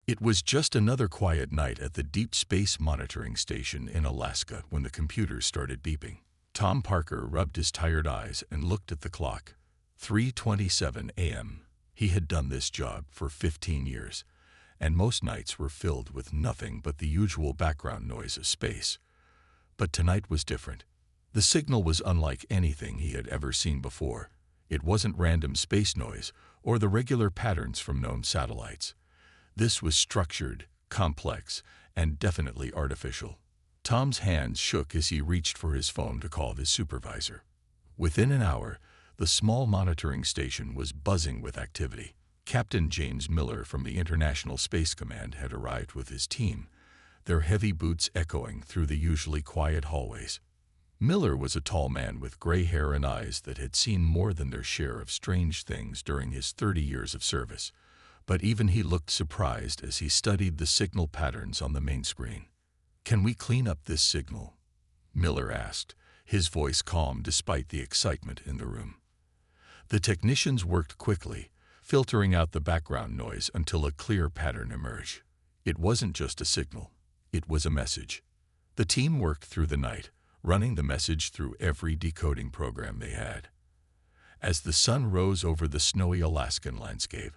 It was just another quiet night at the Deep Space Monitoring Station in Alaska when the computers started beeping. Tom Parker rubbed his tired eyes and looked at the clock. 3:27 a.m. He had done this job for 15 years, and most nights were filled with nothing but the usual background noise of space. But tonight was different. The signal was unlike anything he had ever seen before. It wasn't random space noise or the regular patterns from known satellites. This was structured, complex, and definitely artificial. Tom's hands shook as he reached for his phone to call his supervisor. Within an hour, the small monitoring station was buzzing with activity. Captain James Miller from the International Space Command had arrived with his team, their heavy boots echoing through the usually quiet hallways. Miller was a tall man with gray hair and eyes that had seen more than their share of strange things during his 30 years of service. But even he looked surprised as he studied the signal patterns on the main screen. "Can we clean up this signal?" Miller asked, his voice calm despite the excitement in the room. The technicians worked quickly, filtering out the background noise until a clear pattern emerged. It wasn't just a signal, it was a message. The team worked through the night, running the message through every decoding program they had. As the sun rose over the snowy Alaskan landscape,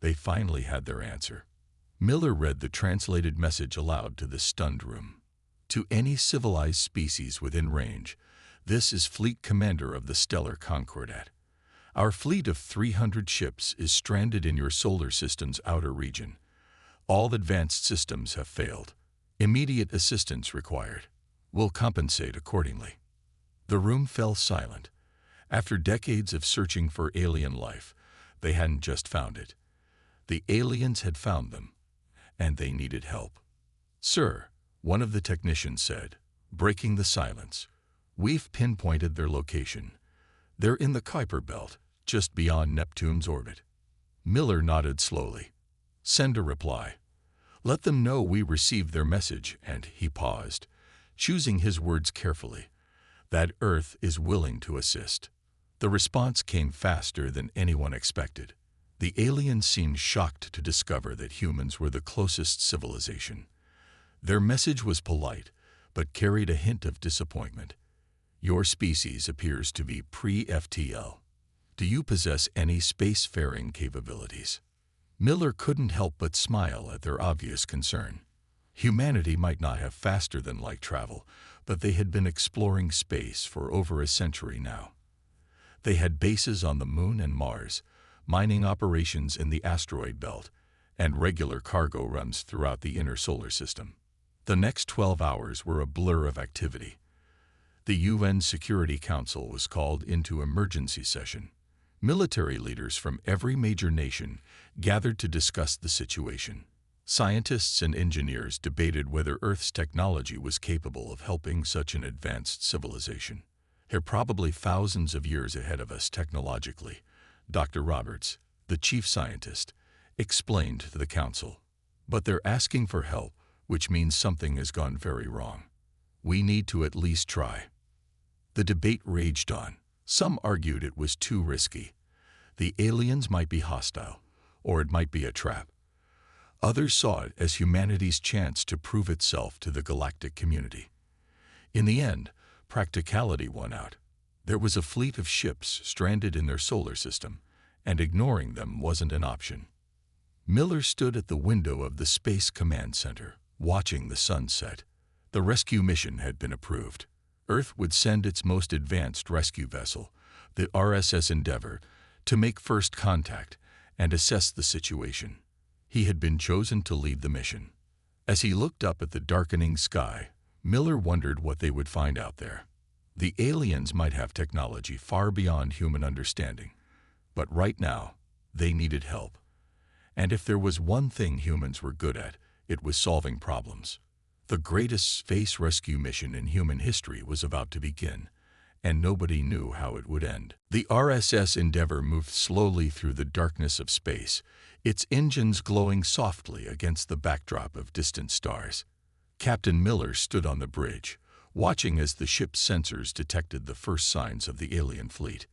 they finally had their answer. Miller read the translated message aloud to the stunned room. "To any civilized species within range, this is Fleet Commander of the Stellar Concordat. Our fleet of 300 ships is stranded in your solar system's outer region. All advanced systems have failed. Immediate assistance required. We'll compensate accordingly." The room fell silent. After decades of searching for alien life, they hadn't just found it. The aliens had found them, and they needed help. "Sir," one of the technicians said, breaking the silence, "we've pinpointed their location. They're in the Kuiper Belt, just beyond Neptune's orbit." Miller nodded slowly. "Send a reply. Let them know we received their message," and he paused, choosing his words carefully, "that Earth is willing to assist." The response came faster than anyone expected. The aliens seemed shocked to discover that humans were the closest civilization. Their message was polite, but carried a hint of disappointment. "Your species appears to be pre-FTL. Do you possess any spacefaring capabilities?" Miller couldn't help but smile at their obvious concern. Humanity might not have faster-than-light travel, but they had been exploring space for over a century now. They had bases on the Moon and Mars, mining operations in the asteroid belt, and regular cargo runs throughout the inner solar system. The next 12 hours were a blur of activity. The UN Security Council was called into emergency session. Military leaders from every major nation gathered to discuss the situation. Scientists and engineers debated whether Earth's technology was capable of helping such an advanced civilization. "They're probably thousands of years ahead of us technologically," Dr. Roberts, the chief scientist, explained to the council. "But they're asking for help, which means something has gone very wrong. We need to at least try." The debate raged on. Some argued it was too risky. The aliens might be hostile, or it might be a trap. Others saw it as humanity's chance to prove itself to the galactic community. In the end, practicality won out. There was a fleet of ships stranded in their solar system, and ignoring them wasn't an option. Miller stood at the window of the Space Command Center, watching the sun set. The rescue mission had been approved. Earth would send its most advanced rescue vessel, the RSS Endeavour, to make first contact and assess the situation. He had been chosen to lead the mission. As he looked up at the darkening sky, Miller wondered what they would find out there. The aliens might have technology far beyond human understanding, but right now, they needed help. And if there was one thing humans were good at, it was solving problems. The greatest space rescue mission in human history was about to begin, and nobody knew how it would end. The RSS Endeavour moved slowly through the darkness of space, its engines glowing softly against the backdrop of distant stars. Captain Miller stood on the bridge, watching as the ship's sensors detected the first signs of the alien fleet.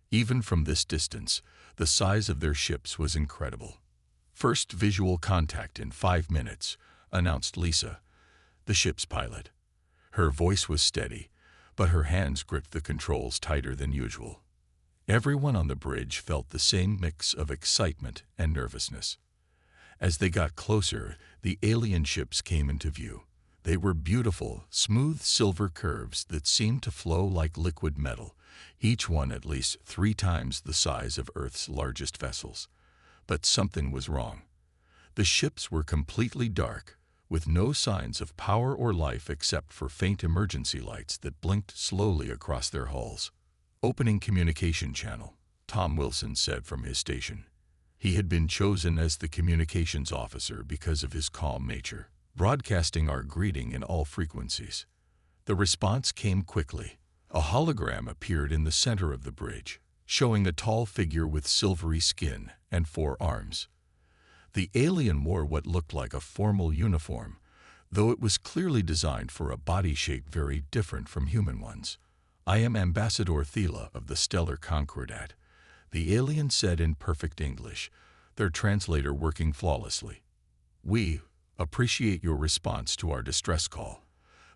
Even from this distance, the size of their ships was incredible. First visual contact in 5 minutes, announced Lisa, the ship's pilot. Her voice was steady, but her hands gripped the controls tighter than usual. Everyone on the bridge felt the same mix of excitement and nervousness. As they got closer, the alien ships came into view. They were beautiful, smooth silver curves that seemed to flow like liquid metal, each one at least 3 times the size of Earth's largest vessels. But something was wrong. The ships were completely dark, with no signs of power or life except for faint emergency lights that blinked slowly across their hulls. "Opening communication channel," Tom Wilson said from his station. He had been chosen as the communications officer because of his calm nature, broadcasting our greeting in all frequencies. The response came quickly. A hologram appeared in the center of the bridge, showing a tall figure with silvery skin and 4 arms. The alien wore what looked like a formal uniform, though it was clearly designed for a body shape very different from human ones. "I am Ambassador Thela of the Stellar Concordat," the alien said in perfect English, their translator working flawlessly. "We appreciate your response to our distress call,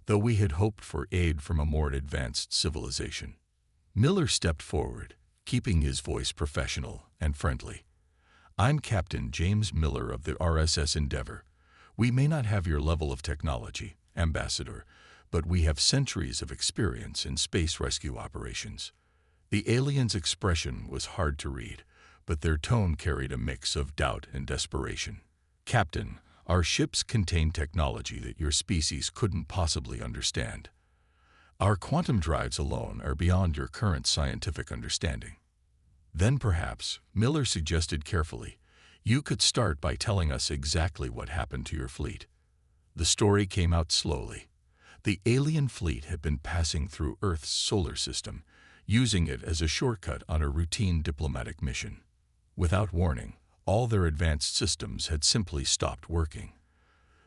though we had hoped for aid from a more advanced civilization." Miller stepped forward, keeping his voice professional and friendly. "I'm Captain James Miller of the RSS Endeavour. We may not have your level of technology, Ambassador, but we have centuries of experience in space rescue operations." The alien's expression was hard to read, but their tone carried a mix of doubt and desperation. "Captain, our ships contain technology that your species couldn't possibly understand. Our quantum drives alone are beyond your current scientific understanding." "Then perhaps," Miller suggested carefully, "you could start by telling us exactly what happened to your fleet." The story came out slowly. The alien fleet had been passing through Earth's solar system, using it as a shortcut on a routine diplomatic mission. Without warning, all their advanced systems had simply stopped working.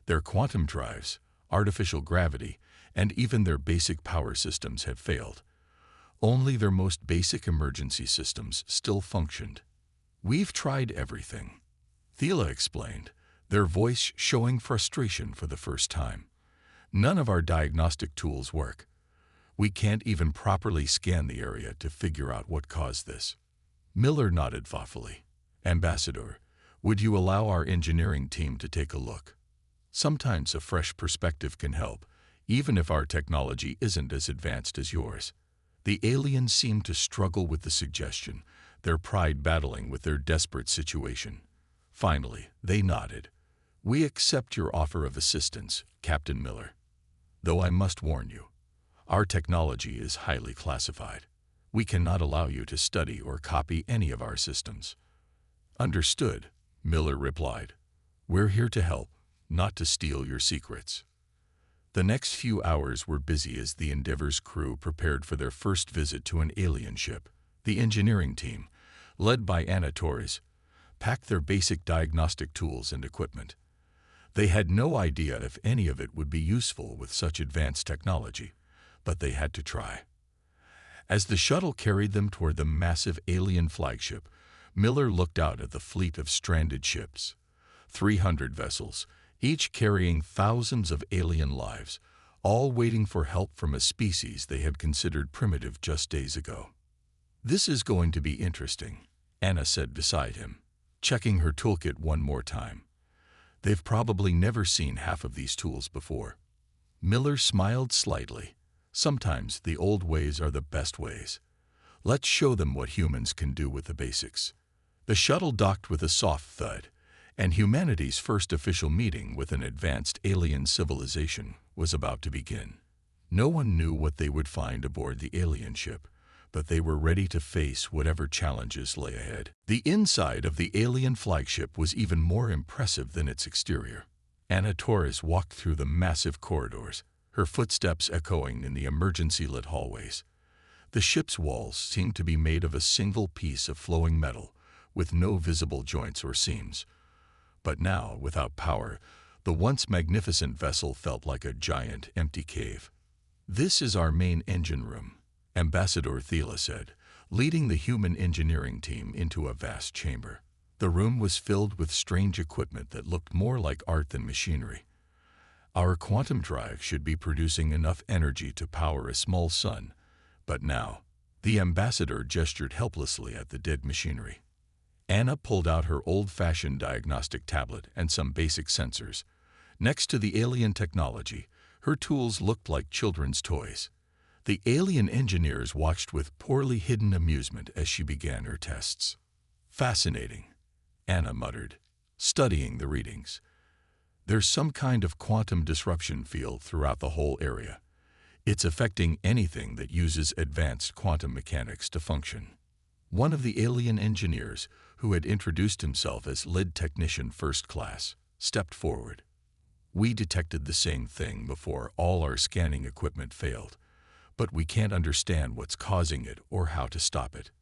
Their quantum drives, artificial gravity, and even their basic power systems had failed. Only their most basic emergency systems still functioned. "We've tried everything," Thela explained, their voice showing frustration for the first time. "None of our diagnostic tools work. We can't even properly scan the area to figure out what caused this." Miller nodded thoughtfully. "Ambassador, would you allow our engineering team to take a look? Sometimes a fresh perspective can help, even if our technology isn't as advanced as yours." The aliens seemed to struggle with the suggestion, their pride battling with their desperate situation. Finally, they nodded. "We accept your offer of assistance, Captain Miller. Though I must warn you, our technology is highly classified. We cannot allow you to study or copy any of our systems." "Understood," Miller replied. "We're here to help, not to steal your secrets." The next few hours were busy as the Endeavour's crew prepared for their first visit to an alien ship. The engineering team, led by Anna Torres, packed their basic diagnostic tools and equipment. They had no idea if any of it would be useful with such advanced technology, but they had to try. As the shuttle carried them toward the massive alien flagship, Miller looked out at the fleet of stranded ships. 300 vessels, each carrying thousands of alien lives, all waiting for help from a species they had considered primitive just days ago. "This is going to be interesting," Anna said beside him, checking her toolkit one more time. "They've probably never seen half of these tools before." Miller smiled slightly. "Sometimes the old ways are the best ways. Let's show them what humans can do with the basics." The shuttle docked with a soft thud, and humanity's first official meeting with an advanced alien civilization was about to begin. No one knew what they would find aboard the alien ship, but they were ready to face whatever challenges lay ahead. The inside of the alien flagship was even more impressive than its exterior. Anna Torres walked through the massive corridors, her footsteps echoing in the emergency-lit hallways. The ship's walls seemed to be made of a single piece of flowing metal, with no visible joints or seams. But now, without power, the once magnificent vessel felt like a giant, empty cave. "This is our main engine room," Ambassador Thela said, leading the human engineering team into a vast chamber. The room was filled with strange equipment that looked more like art than machinery. Our quantum drive should be producing enough energy to power a small sun, but now, the ambassador gestured helplessly at the dead machinery. Anna pulled out her old-fashioned diagnostic tablet and some basic sensors. Next to the alien technology, her tools looked like children's toys. The alien engineers watched with poorly hidden amusement as she began her tests. "Fascinating," Anna muttered, studying the readings. "There's some kind of quantum disruption field throughout the whole area. It's affecting anything that uses advanced quantum mechanics to function." One of the alien engineers, who had introduced himself as Lead Technician First Class, stepped forward. "We detected the same thing before all our scanning equipment failed, but we can't understand what's causing it or how to stop it."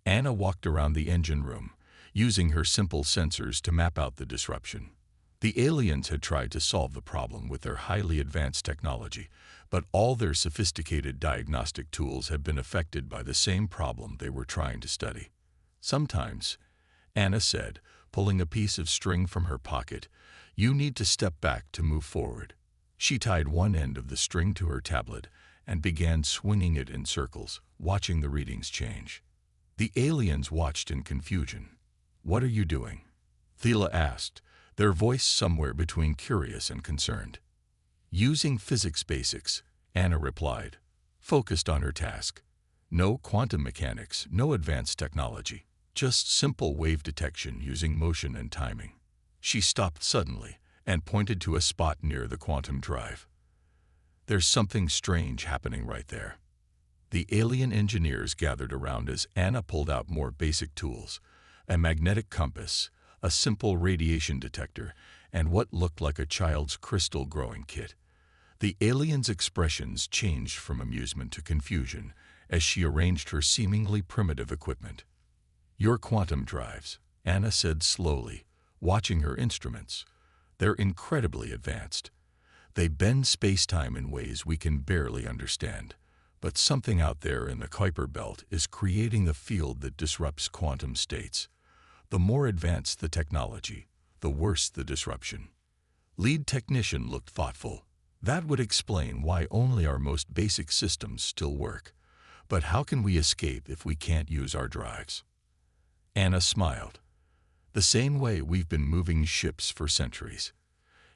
Anna walked around the engine room, using her simple sensors to map out the disruption. The aliens had tried to solve the problem with their highly advanced technology, but all their sophisticated diagnostic tools had been affected by the same problem they were trying to study. "Sometimes," Anna said, pulling a piece of string from her pocket, "you need to step back to move forward." She tied one end of the string to her tablet and began swinging it in circles, watching the readings change. The aliens watched in confusion. "What are you doing?" Thela asked, their voice somewhere between curious and concerned. "Using physics basics," Anna replied, focused on her task. "No quantum mechanics, no advanced technology, just simple wave detection using motion and timing." She stopped suddenly and pointed to a spot near the quantum drive. "There's something strange happening right there." The alien engineers gathered around as Anna pulled out more basic tools, a magnetic compass, a simple radiation detector, and what looked like a child's crystal growing kit. The alien's expressions changed from amusement to confusion as she arranged her seemingly primitive equipment. "Your quantum drives," Anna said slowly, watching her instruments. "They're incredibly advanced. They bend space-time in ways we can barely understand. But something out there in the Kuiper belt is creating a field that disrupts quantum states. The more advanced the technology, the worse the disruption." Lead Technician looked thoughtful. "That would explain why only our most basic systems still work. But how can we escape if we can't use our drives?" Anna smiled. "The same way we've been moving ships for centuries.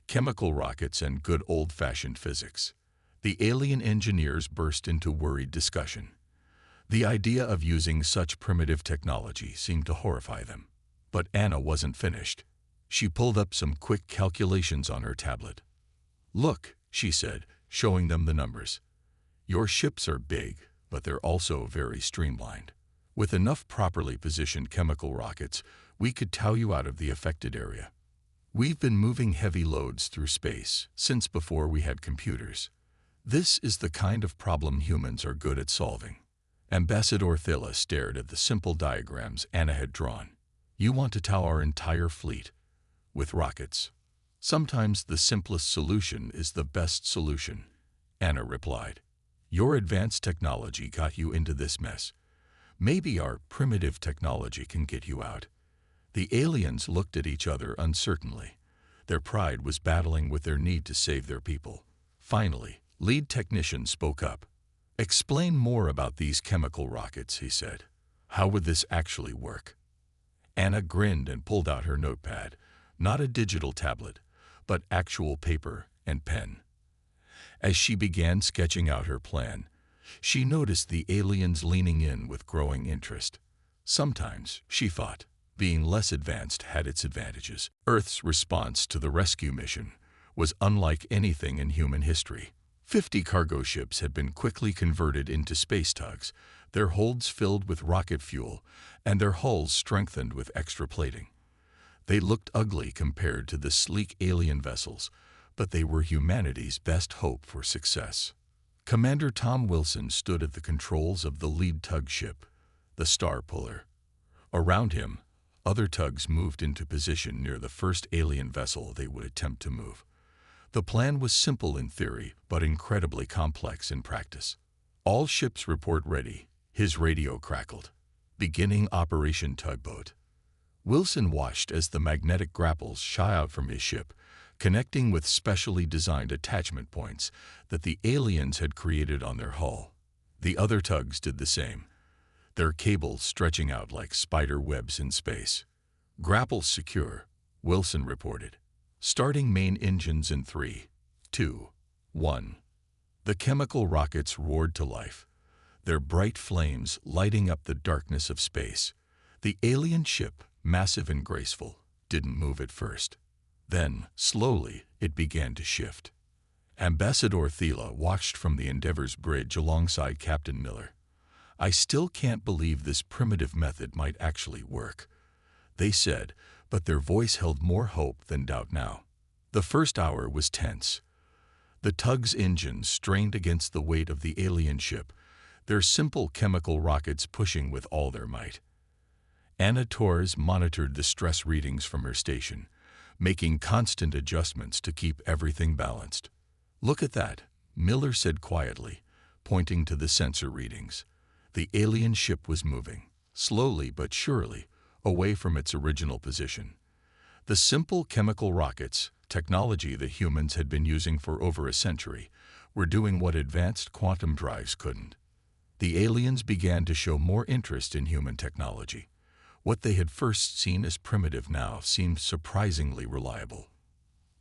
Chemical rockets and good old-fashioned physics." The alien engineers burst into worried discussion. The idea of using such primitive technology seemed to horrify them. But Anna wasn't finished. She pulled up some quick calculations on her tablet. "Look," she said, showing them the numbers. "Your ships are big, but they're also very streamlined. With enough properly positioned chemical rockets, we could tow you out of the affected area. We've been moving heavy loads through space since before we had computers. This is the kind of problem humans are good at solving." Ambassador Thela stared at the simple diagrams Anna had drawn. "You want to tow our entire fleet with rockets?" "Sometimes the simplest solution is the best solution," Anna replied. "Your advanced technology got you into this mess. Maybe our primitive technology can get you out." The aliens looked at each other uncertainly. Their pride was battling with their need to save their people. Finally, Lead Technician spoke up. "Explain more about these chemical rockets," he said. "How would this actually work?" Anna grinned and pulled out her notepad, not a digital tablet, but actual paper and pen. As she began sketching out her plan, she noticed the aliens leaning in with growing interest. Sometimes, she thought, being less advanced had its advantages. Earth's response to the rescue mission was unlike anything in human history. 50 cargo ships had been quickly converted into space tugs, their holds filled with rocket fuel, and their hulls strengthened with extra plating. They looked ugly compared to the sleek alien vessels, but they were humanity's best hope for success. Commander Tom Wilson stood at the controls of the lead tug ship, the Star Puller. Around him, other tugs moved into position near the first alien vessel they would attempt to move. The plan was simple in theory, but incredibly complex in practice. "All ships report ready," his radio crackled. "Beginning Operation Tugboat." Wilson watched as the magnetic grapples shot out from his ship, connecting with specially designed attachment points that the aliens had created on their hull. The other tugs did the same, their cables stretching out like spider webs in space. "Grapples secure," Wilson reported. "Starting main engines in 3, 2, 1. The chemical rockets roared to life, their bright flames lighting up the darkness of space. The alien ship, massive and graceful, didn't move at first. Then, slowly, it began to shift. Ambassador Thiele watched from the Endeavor's bridge alongside Captain Miller. "I still can't believe this primitive method might actually work," they said, but their voice held more hope than doubt now. The first hour was tense. The tug's engines strained against the weight of the alien ship, their simple chemical rockets pushing with all their might. Anna Torres monitored the stress readings from her station, making constant adjustments to keep everything balanced. "Look at that," Miller said quietly, pointing to the sensor readings. The alien ship was moving, slowly but surely, away from its original position. The simple chemical rockets, technology that humans had been using for over a century, were doing what advanced quantum drives couldn't. The aliens began to show more interest in human technology. What they had first seen as primitive now seemed surprisingly reliable.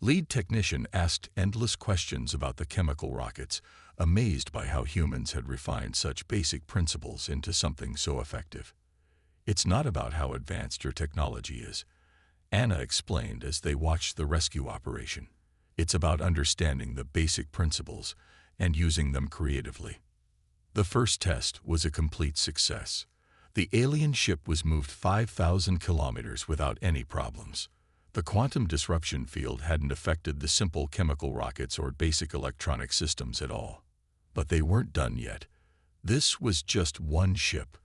Lead technician asked endless questions about the chemical rockets, amazed by how humans had refined such basic principles into something so effective. "It's not about how advanced your technology is," Anna explained as they watched the rescue operation. "It's about understanding the basic principles and using them creatively." The first test was a complete success. The alien ship was moved 5,000 kilometers without any problems. The quantum disruption field hadn't affected the simple chemical rockets or basic electronic systems at all. But they weren't done yet. This was just one ship.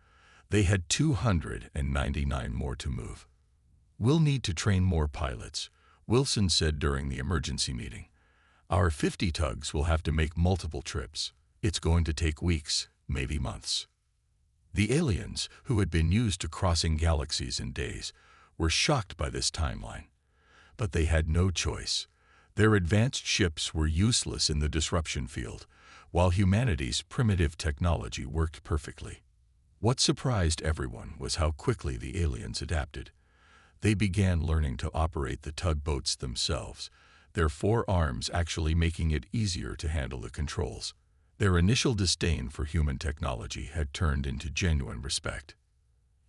They had 299 more to move. "We'll need to train more pilots," Wilson said during the emergency meeting. "Our 50 tugs will have to make multiple trips. It's going to take weeks, maybe months." The aliens, who had been used to crossing galaxies in days, were shocked by this timeline. But they had no choice. Their advanced ships were useless in the disruption field, while humanity's primitive technology worked perfectly. What surprised everyone was how quickly the aliens adapted. They began learning to operate the tugboats themselves, their 4 arms actually making it easier to handle the controls. Their initial disdain for human technology had turned into genuine respect.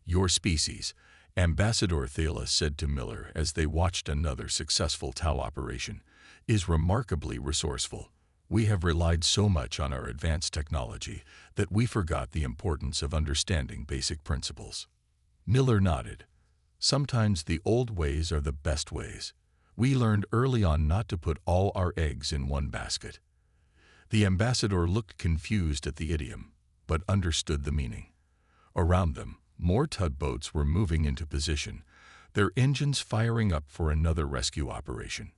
"Your species," Ambassador Thiele said to Miller as they watched another successful TOW operation, "is remarkably resourceful. We have relied so much on our advanced technology that we forgot the importance of understanding basic principles." Miller nodded. "Sometimes the old ways are the best ways. We learned early on not to put all our eggs in one basket." The ambassador looked confused at the idiom, but understood the meaning. Around them, more tugboats were moving into position, their engines firing up for another rescue operation.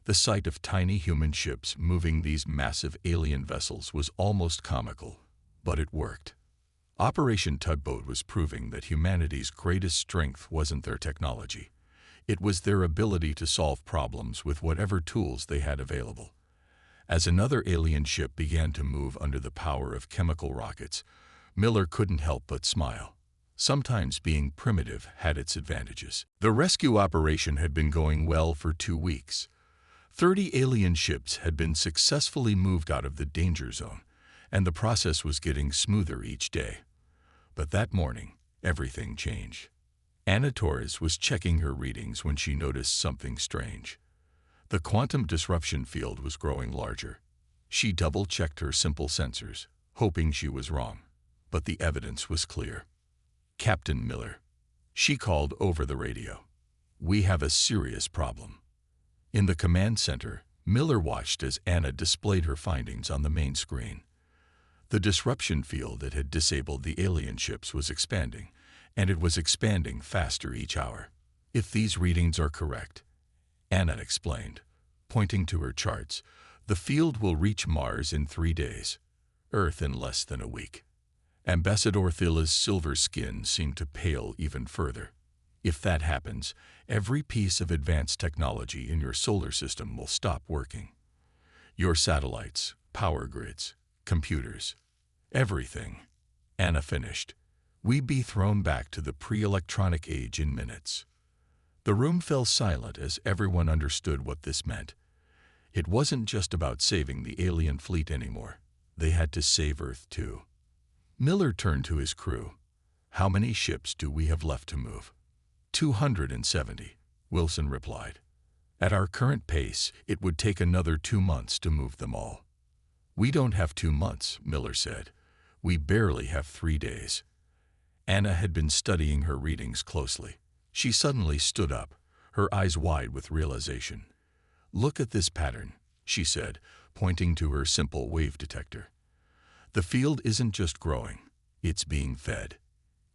The sight of tiny human ships moving these massive alien vessels was almost comical, but it worked. Operation Tugboat was proving that humanity's greatest strength wasn't their technology. It was their ability to solve problems with whatever tools they had available. As another alien ship began to move under the power of chemical rockets, Miller couldn't help but smile. Sometimes being primitive had its advantages. The rescue operation had been going well for 2 weeks. 30 alien ships had been successfully moved out of the danger zone, and the process was getting smoother each day. But that morning, everything changed. Anna Torres was checking her readings when she noticed something strange. The quantum disruption field was growing larger. She double-checked her simple sensors, hoping she was wrong, but the evidence was clear. "Captain Miller," she called over the radio, "we have a serious problem." In the command center, Miller watched as Anna displayed her findings on the main screen. The disruption field that had disabled the alien ships was expanding, and it was expanding faster each hour. "If these readings are correct," Anna explained, pointing to her charts, "the field will reach Mars in 3 days, Earth in less than a week." Ambassador Thielen's silver skin seemed to pale even further. If that happens, every piece of advanced technology in your solar system will stop working. Your satellites, power grids, computers, everything. Anna finished. We'd be thrown back to the pre-electronic age in minutes. The room fell silent as everyone understood what this meant. It wasn't just about saving the alien fleet anymore. They had to save Earth too. Miller turned to his crew. How many ships do we have left to move? 270, Wilson replied. At our current pace, it would take another 2 months to move them all. We don't have 2 months, Miller said. We barely have 3 days. Anna had been studying her readings closely. She suddenly stood up, her eyes wide with realization. Look at this pattern, she said, pointing to her simple wave detector. The field isn't just growing, it's being fed.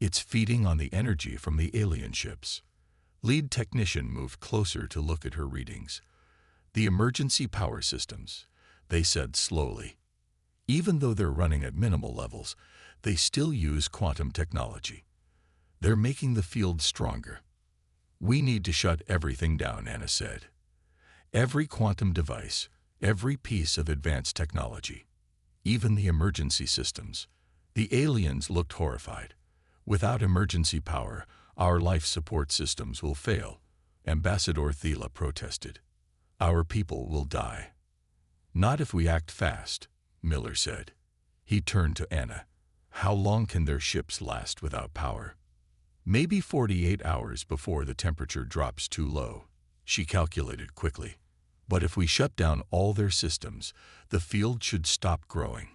It's feeding on the energy from the alien ships. Lead technician moved closer to look at her readings. The emergency power systems, they said slowly. Even though they're running at minimal levels, they still use quantum technology. They're making the field stronger. We need to shut everything down, Anna said. Every quantum device, every piece of advanced technology, even the emergency systems. The aliens looked horrified. Without emergency power, our life support systems will fail, Ambassador Thiele protested. Our people will die. Not if we act fast, Miller said. He turned to Anna. How long can their ships last without power? Maybe 48 hours before the temperature drops too low, she calculated quickly. But if we shut down all their systems, the field should stop growing.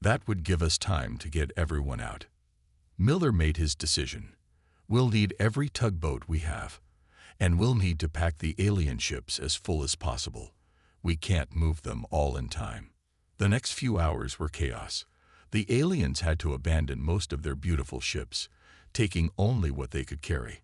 That would give us time to get everyone out. Miller made his decision. We'll need every tugboat we have, and we'll need to pack the alien ships as full as possible. We can't move them all in time. The next few hours were chaos. The aliens had to abandon most of their beautiful ships, taking only what they could carry.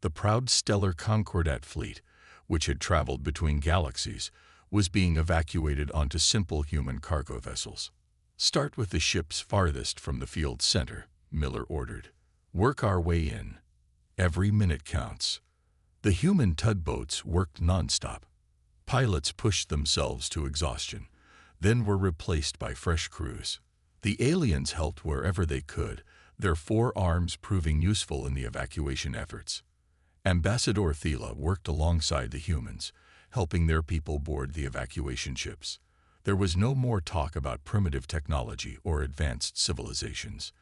The proud stellar Concordat fleet, which had traveled between galaxies, was being evacuated onto simple human cargo vessels. Start with the ships farthest from the field's center, Miller ordered. Work our way in. Every minute counts. The human tugboats worked nonstop. Pilots pushed themselves to exhaustion, then were replaced by fresh crews. The aliens helped wherever they could, their 4 arms proving useful in the evacuation efforts. Ambassador Thiele worked alongside the humans, helping their people board the evacuation ships. There was no more talk about primitive technology or advanced civilizations.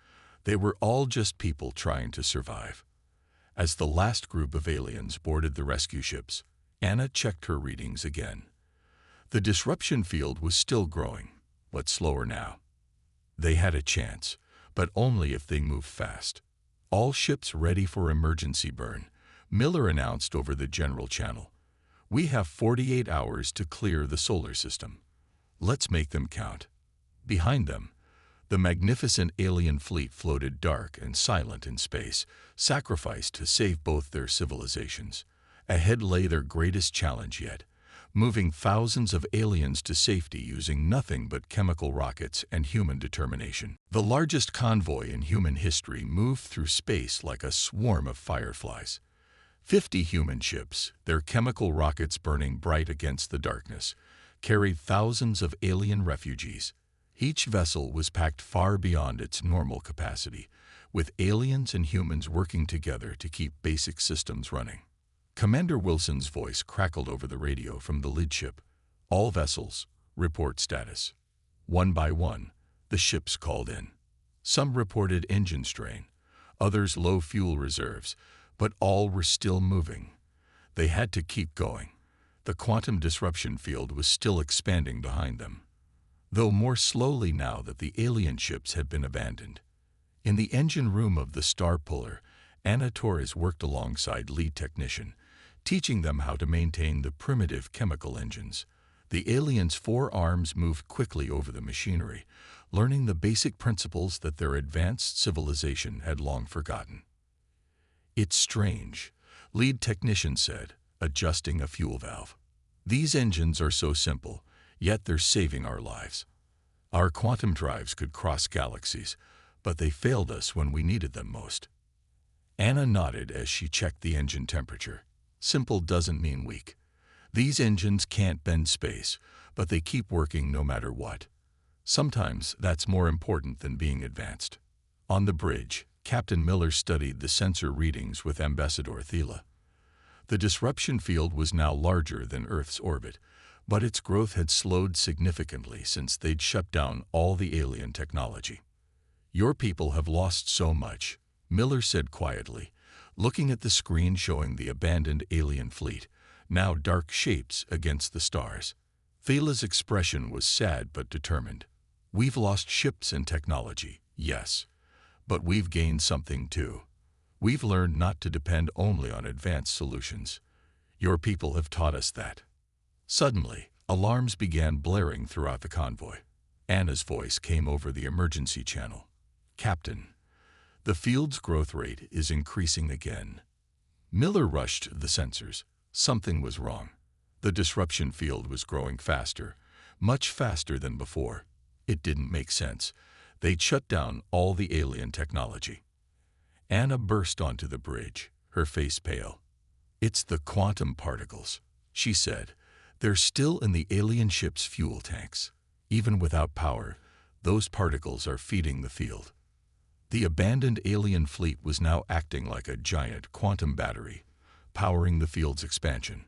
They were all just people trying to survive. As the last group of aliens boarded the rescue ships, Anna checked her readings again. The disruption field was still growing, but slower now. They had a chance, but only if they moved fast. All ships ready for emergency burn, Miller announced over the general channel. We have 48 hours to clear the solar system. Let's make them count. Behind them, the magnificent alien fleet floated dark and silent in space, sacrificed to save both their civilizations. Ahead lay their greatest challenge yet, moving thousands of aliens to safety using nothing but chemical rockets and human determination. The largest convoy in human history moved through space like a swarm of fireflies. 50 human ships, their chemical rockets burning bright against the darkness, carried thousands of alien refugees. Each vessel was packed far beyond its normal capacity, with aliens and humans working together to keep basic systems running. Commander Wilson's voice crackled over the radio from the lead ship. All vessels, report status. One by one, the ships called in. Some reported engine strain, others low fuel reserves, but all were still moving. They had to keep going. The quantum disruption field was still expanding behind them, though more slowly now that the alien ships had been abandoned. In the engine room of the Star Puller, Anna Torres worked alongside lead technician, teaching them how to maintain the primitive chemical engines. The aliens' 4 arms moved quickly over the machinery, learning the basic principles that their advanced civilization had long forgotten. It's strange, lead technician said, adjusting a fuel valve. These engines are so simple, yet they're saving our lives. Our quantum drives could cross galaxies, but they failed us when we needed them most. Anna nodded as she checked the engine temperature. Simple doesn't mean weak. These engines can't bend space, but they keep working no matter what. Sometimes that's more important than being advanced. On the bridge, Captain Miller studied the sensor readings with Ambassador Thela. The disruption field was now larger than Earth's orbit, but its growth had slowed significantly since they'd shut down all the alien technology. "Your people have lost so much," Miller said quietly, looking at the screen showing the abandoned alien fleet, now dark shapes against the stars. Thela's expression was sad but determined. "We've lost ships and technology, yes, but we've gained something too. We've learned not to depend only on advanced solutions. Your people have taught us that." Suddenly, alarms began blaring throughout the convoy. Anna's voice came over the emergency channel. "Captain, the field's growth rate is increasing again." Miller rushed the sensors. Something was wrong. The disruption field was growing faster, much faster than before. It didn't make sense. They'd shut down all the alien technology. Anna burst onto the bridge, her face pale. "It's the quantum particles," she said. "They're still in the alien ship's fuel tanks. Even without power, those particles are feeding the field." The abandoned alien fleet was now acting like a giant quantum battery, powering the field's expansion.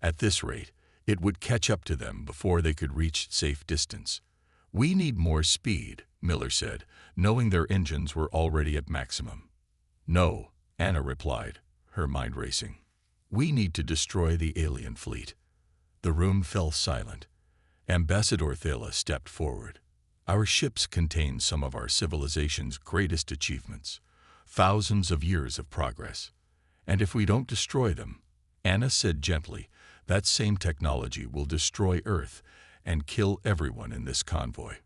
At this rate, it would catch up to them before they could reach safe distance. "We need more speed," Miller said, knowing their engines were already at maximum. "No," Anna replied, her mind racing. "We need to destroy the alien fleet." The room fell silent. Ambassador Thela stepped forward. "Our ships contain some of our civilization's greatest achievements, thousands of years of progress. And if we don't destroy them," Anna said gently, "that same technology will destroy Earth and kill everyone in this convoy."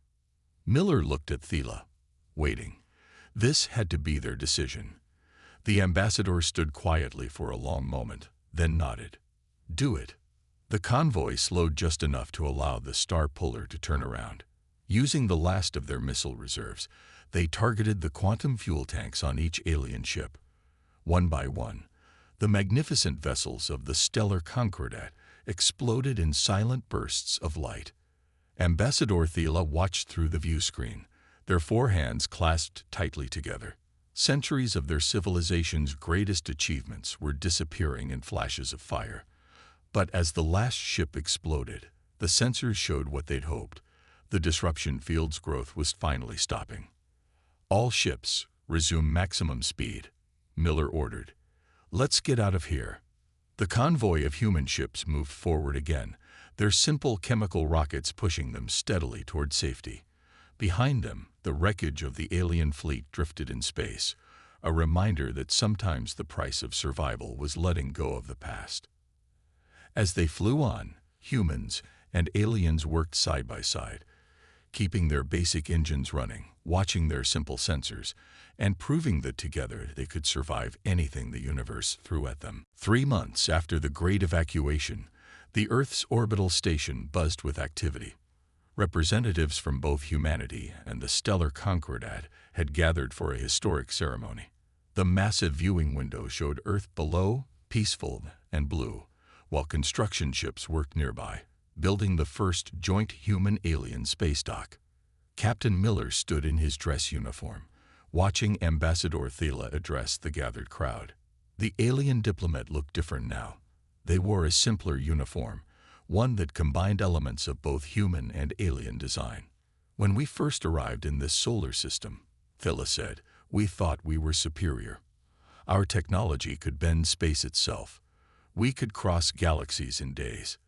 Miller looked at Thela, waiting. This had to be their decision. The ambassador stood quietly for a long moment, then nodded. "Do it." The convoy slowed just enough to allow the star puller to turn around. Using the last of their missile reserves, they targeted the quantum fuel tanks on each alien ship. One by one, the magnificent vessels of the stellar Concordat exploded in silent bursts of light. Ambassador Thela watched through the view screen, their four hands clasped tightly together. Centuries of their civilization's greatest achievements were disappearing in flashes of fire. But as the last ship exploded, the sensors showed what they'd hoped. The disruption field's growth was finally stopping. "All ships, resume maximum speed," Miller ordered. "Let's get out of here." The convoy of human ships moved forward again, their simple chemical rockets pushing them steadily toward safety. Behind them, the wreckage of the alien fleet drifted in space, a reminder that sometimes the price of survival was letting go of the past. As they flew on, humans and aliens worked side by side, keeping their basic engines running, watching their simple sensors, and proving that together they could survive anything the universe threw at them. 3 months after the Great Evacuation, the Earth's orbital station buzzed with activity. Representatives from both humanity and the stellar Concordat had gathered for a historic ceremony. The massive viewing window showed Earth below, peaceful and blue, while construction ships worked nearby, building the first joint human-alien space dock. Captain Miller stood in his dress uniform, watching Ambassador Thela address the gathered crowd. The alien diplomat looked different now. They wore a simpler uniform, one that combined elements of both human and alien design. "When we first arrived in this solar system," Thela said, "we thought we were superior. Our technology could bend space itself. We could cross galaxies in days.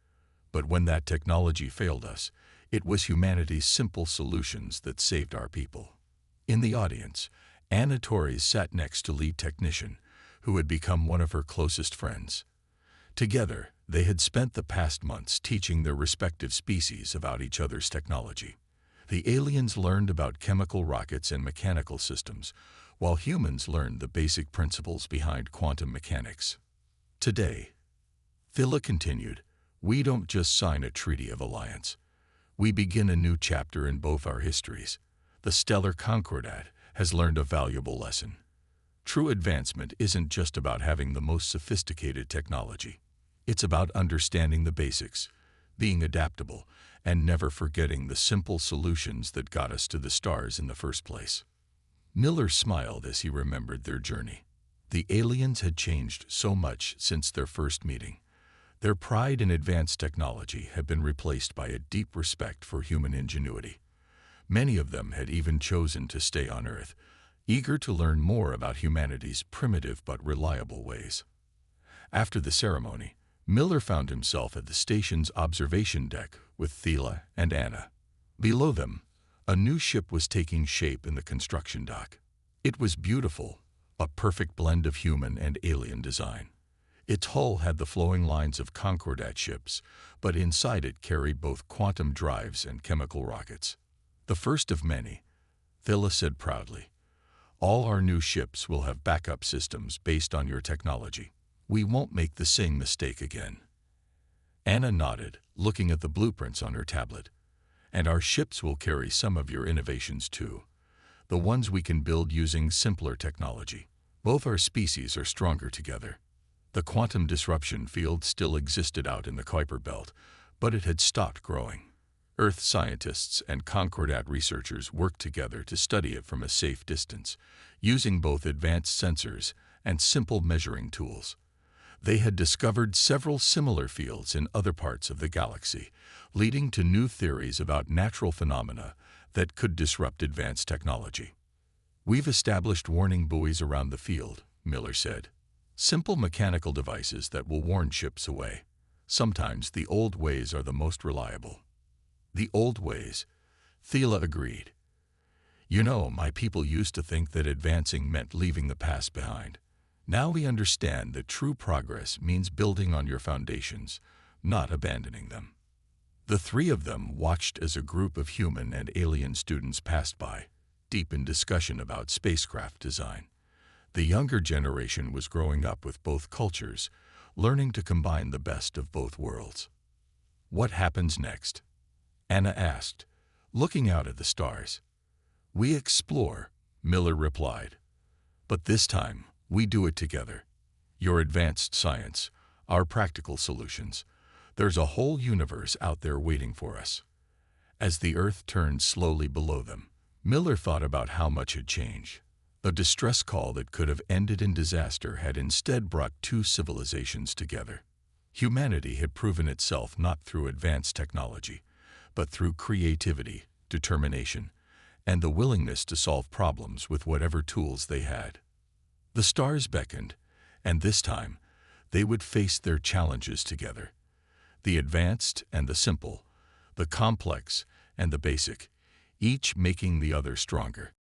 But when that technology failed us, it was humanity's simple solutions that saved our people." In the audience, Anna Torres sat next to lead technician, who had become one of her closest friends. Together, they had spent the past months teaching their respective species about each other's technology. The aliens learned about chemical rockets and mechanical systems, while humans learned the basic principles behind quantum mechanics. "Today," Thela continued, "we don't just sign a treaty of alliance. We begin a new chapter in both our histories. The stellar Concordat has learned a valuable lesson. True advancement isn't just about having the most sophisticated technology. It's about understanding the basics, being adaptable, and never forgetting the simple solutions that got us to the stars in the first place. Miller smiled as he remembered their journey. The aliens had changed so much since their first meeting. Their pride in advanced technology had been replaced by a deep respect for human ingenuity. Many of them had even chosen to stay on Earth, eager to learn more about humanity's primitive but reliable ways. After the ceremony, Miller found himself at the station's observation deck with Thela and Anna. Below them, a new ship was taking shape in the construction dock. It was beautiful, a perfect blend of human and alien design. Its hull had the flowing lines of Concordat ships, but inside it carried both quantum drives and chemical rockets. The first of many, Thela said proudly. All our new ships will have backup systems based on your technology. We won't make the same mistake again. Anna nodded, looking at the blueprints on her tablet. And our ships will carry some of your innovations too. The ones we can build using simpler technology. Both our species are stronger together. The quantum disruption field still existed out in the Kuiper Belt, but it had stopped growing. Earth scientists and Concordat researchers worked together to study it from a safe distance, using both advanced sensors and simple measuring tools. They had discovered several similar fields in other parts of the galaxy, leading to new theories about natural phenomena that could disrupt advanced technology. We've established warning buoys around the field, Miller said. Simple mechanical devices that will warn ships away. Sometimes the old ways are the most reliable. The old ways, Thela agreed. You know, my people used to think that advancing meant leaving the past behind. Now we understand that true progress means building on your foundations, not abandoning them. The three of them watched as a group of human and alien students passed by, deep in discussion about spacecraft design. The younger generation was growing up with both cultures, learning to combine the best of both worlds. What happens next? Anna asked, looking out at the stars. We explore, Miller replied. But this time, we do it together. Your advanced science, our practical solutions. There's a whole universe out there waiting for us. As the Earth turned slowly below them, Miller thought about how much had changed. A distress call that could have ended in disaster had instead brought two civilizations together. Humanity had proven itself not through advanced technology, but through creativity, determination, and the willingness to solve problems with whatever tools they had. The stars beckoned, and this time, they would face their challenges together. The advanced and the simple, the complex and the basic, each making the other stronger.